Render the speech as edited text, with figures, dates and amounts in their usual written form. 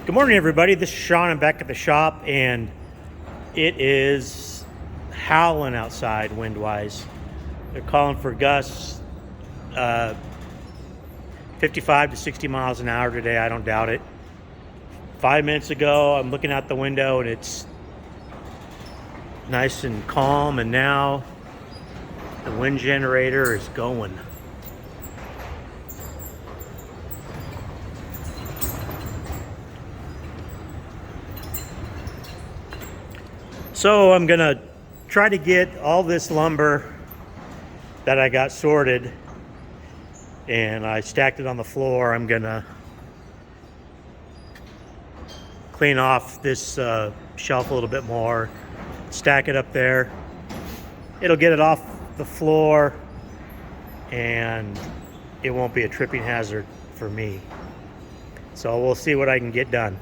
Good morning, everybody. This is Sean. I'm back at the shop, and it is howling outside wind-wise. They're calling for gusts 55 to 60 miles an hour today. I don't doubt it. 5 minutes ago, I'm looking out the window, and it's nice and calm, and now the wind generator is going. So I'm gonna try to get all this lumber that I got sorted and I stacked it on the floor. I'm gonna clean off this shelf a little bit more, stack it up there. It'll get it off the floor and it won't be a tripping hazard for me. So we'll see what I can get done.